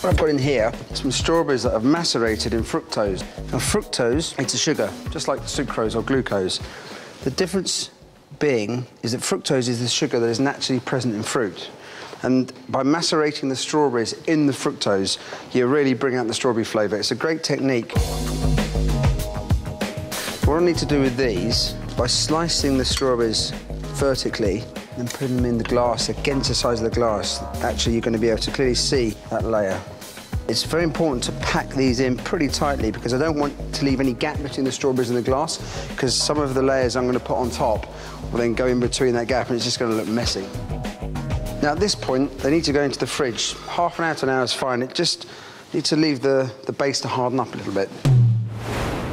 What I've got in here, some strawberries that I've macerated in fructose. Now, fructose, it's a sugar, just like sucrose or glucose. The difference being is that fructose is the sugar that is naturally present in fruit. And by macerating the strawberries in the fructose, you really bring out the strawberry flavour. It's a great technique. What I need to do with these, by slicing the strawberries vertically and putting them in the glass against the size of the glass, actually you're going to be able to clearly see that layer. It's very important to pack these in pretty tightly because I don't want to leave any gap between the strawberries and the glass, because some of the layers I'm going to put on top will then go in between that gap and it's just going to look messy. Now at this point, they need to go into the fridge. Half an hour to an hour is fine. It just needs to leave the base to harden up a little bit.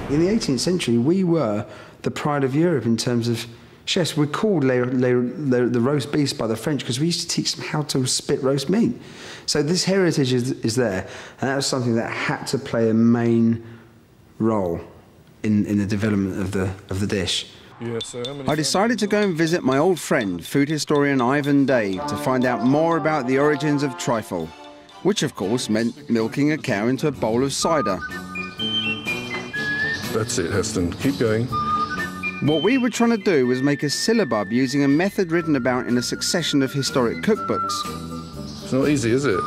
In the 18th century, we were the pride of Europe in terms of chefs. We're called the roast beast by the French because we used to teach them how to spit roast meat. So this heritage is there, and that was something that had to play a main role in the development of the dish. Yeah, so I decided to go and visit my old friend, food historian Ivan Day, to find out more about the origins of trifle, which of course meant milking a cow into a bowl of cider. That's it, Heston. Keep going. What we were trying to do was make a syllabub using a method written about in a succession of historic cookbooks. It's not easy, is it?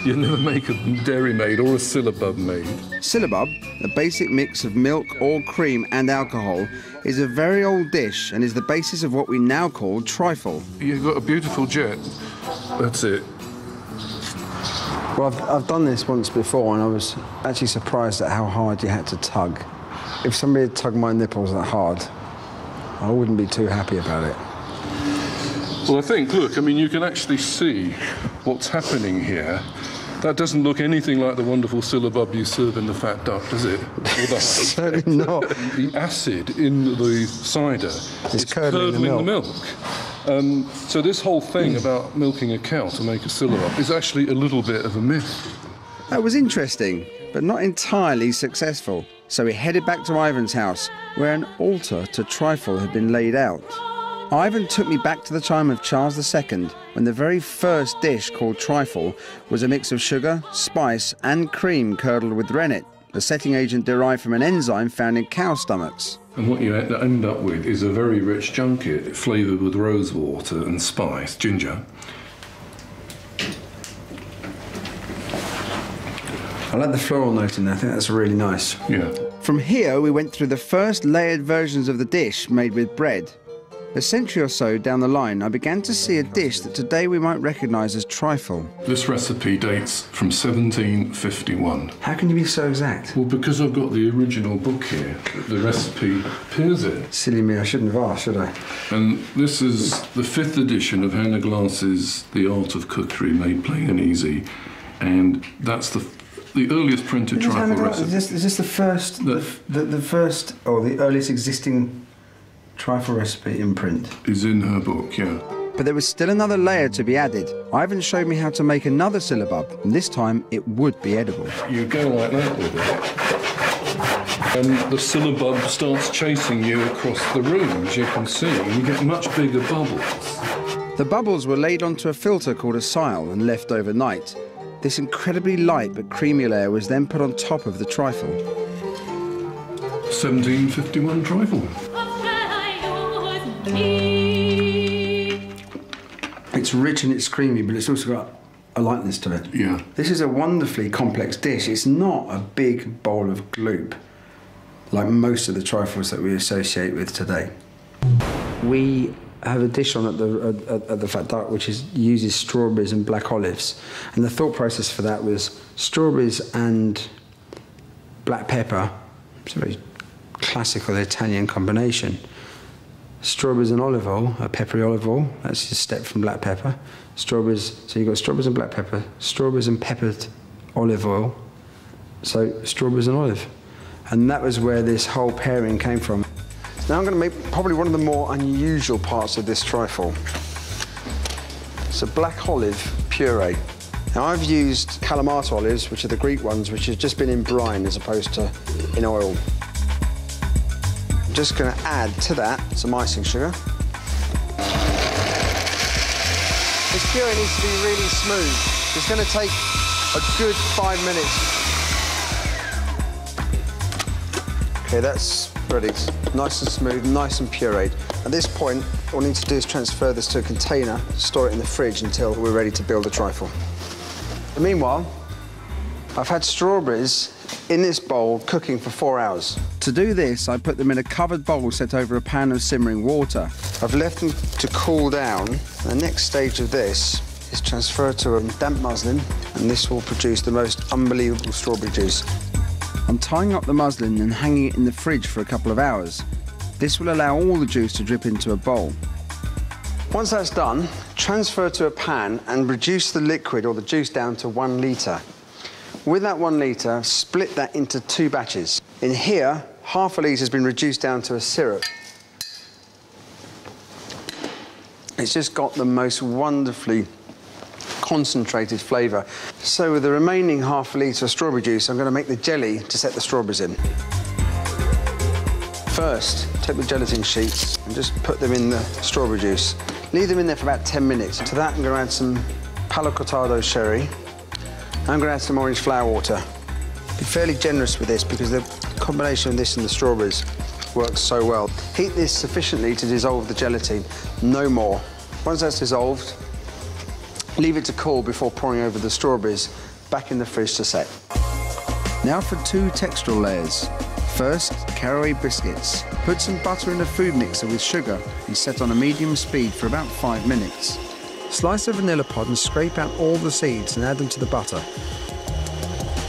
You never make a dairy maid or a syllabub maid. Syllabub, a basic mix of milk or cream and alcohol, is a very old dish and is the basis of what we now call trifle. You've got a beautiful jet. That's it. Well, I've done this once before and I was actually surprised at how hard you had to tug. If somebody had tugged my nipples that hard, I wouldn't be too happy about it. Well, I think, look, I mean, you can actually see what's happening here. That doesn't look anything like the wonderful syllabub you serve in the fat duck, does it? Certainly not. The acid in the cider is curdling the milk. So this whole thing about milking a cow to make a syllabub is actually a little bit of a myth. That was interesting, but not entirely successful. So we headed back to Ivan's house, where an altar to trifle had been laid out. Ivan took me back to the time of Charles II, when the very first dish called trifle was a mix of sugar, spice and cream curdled with rennet, a setting agent derived from an enzyme found in cow stomachs. And what you end up with is a very rich junket flavoured with rose water and spice, ginger. I like the floral note in there. I think that's really nice. Yeah. From here, we went through the first layered versions of the dish made with bread. A century or so down the line, I began to see a dish that today we might recognise as trifle. This recipe dates from 1751. How can you be so exact? Well, because I've got the original book here, the recipe appears in. Silly me, I shouldn't have asked, should I? And this is the 5th edition of Hannah Glass's The Art of Cookery Made Plain and Easy, and that's the earliest printed trifle recipe. Is this the first, the first, or the earliest existing trifle recipe in print? Is in her book, yeah. But there was still another layer to be added. Ivan showed me how to make another syllabub, and this time it would be edible. You go like that with it. And the syllabub starts chasing you across the room, as you can see, and you get much bigger bubbles. The bubbles were laid onto a filter called a sile and left overnight. This incredibly light but creamy layer was then put on top of the trifle. 1751 trifle. It's rich and it's creamy, but it's also got a lightness to it. Yeah. This is a wonderfully complex dish. It's not a big bowl of gloop like most of the trifles that we associate with today. We have a dish on at the Fat Duck which uses strawberries and black olives, and the thought process for that was strawberries and black pepper. It's a very classical Italian combination. Strawberries and olive oil, a peppery olive oil, that's a step from black pepper. Strawberries, so you've got strawberries and black pepper, strawberries and peppered olive oil, so strawberries and olive. And that was where this whole pairing came from. Now I'm going to make probably one of the more unusual parts of this trifle. It's a black olive puree. Now I've used Kalamata olives, which are the Greek ones, which have just been in brine as opposed to in oil. I'm just going to add to that some icing sugar. This puree needs to be really smooth. It's going to take a good 5 minutes. Okay, that's ready. Nice and smooth, nice and pureed. At this point, all we need to do is transfer this to a container, store it in the fridge until we're ready to build a trifle. And meanwhile, I've had strawberries in this bowl cooking for 4 hours. To do this, I put them in a covered bowl set over a pan of simmering water. I've left them to cool down. The next stage of this is transfer to a damp muslin, and this will produce the most unbelievable strawberry juice. I'm tying up the muslin and hanging it in the fridge for a couple of hours. This will allow all the juice to drip into a bowl. Once that's done, transfer to a pan and reduce the liquid or the juice down to 1 litre. With that 1 litre, split that into 2 batches. In here, half a litre has been reduced down to a syrup. It's just got the most wonderfully concentrated flavour. So with the remaining half a litre of strawberry juice, I'm going to make the jelly to set the strawberries in. First, take the gelatin sheets and just put them in the strawberry juice. Leave them in there for about 10 minutes. To that, I'm going to add some Palo Cortado sherry. I'm going to add some orange flower water. Be fairly generous with this because the combination of this and the strawberries works so well. Heat this sufficiently to dissolve the gelatin, no more. Once that's dissolved, leave it to cool before pouring over the strawberries back in the fridge to set. Now for 2 textural layers. First, caraway biscuits. Put some butter in a food mixer with sugar and set on a medium speed for about 5 minutes. Slice a vanilla pod and scrape out all the seeds and add them to the butter.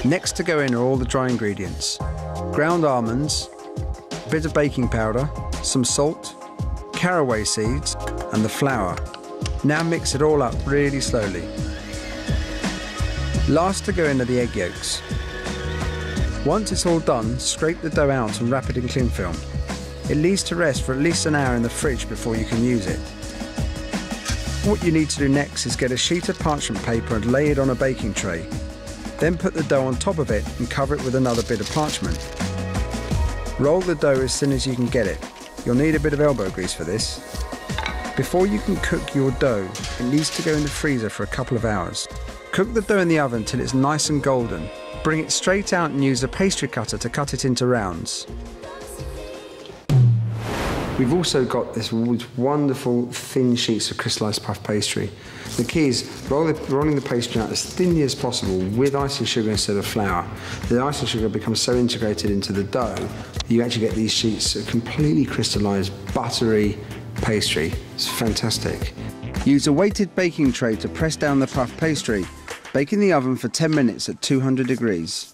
Next to go in are all the dry ingredients. Ground almonds, a bit of baking powder, some salt, caraway seeds and the flour. Now mix it all up really slowly. Last to go in are the egg yolks. Once it's all done, scrape the dough out and wrap it in cling film. It needs to rest for at least an hour in the fridge before you can use it. What you need to do next is get a sheet of parchment paper and lay it on a baking tray. Then put the dough on top of it and cover it with another bit of parchment. Roll the dough as thin as you can get it. You'll need a bit of elbow grease for this. Before you can cook your dough, it needs to go in the freezer for a couple of hours. Cook the dough in the oven till it's nice and golden. Bring it straight out and use a pastry cutter to cut it into rounds. We've also got this wonderful thin sheets of crystallised puff pastry. The key is rolling the pastry out as thinly as possible with icing sugar instead of flour. The icing sugar becomes so integrated into the dough that you actually get these sheets of completely crystallised, buttery pastry. It's fantastic. Use a weighted baking tray to press down the puff pastry. Bake in the oven for 10 minutes at 200 degrees.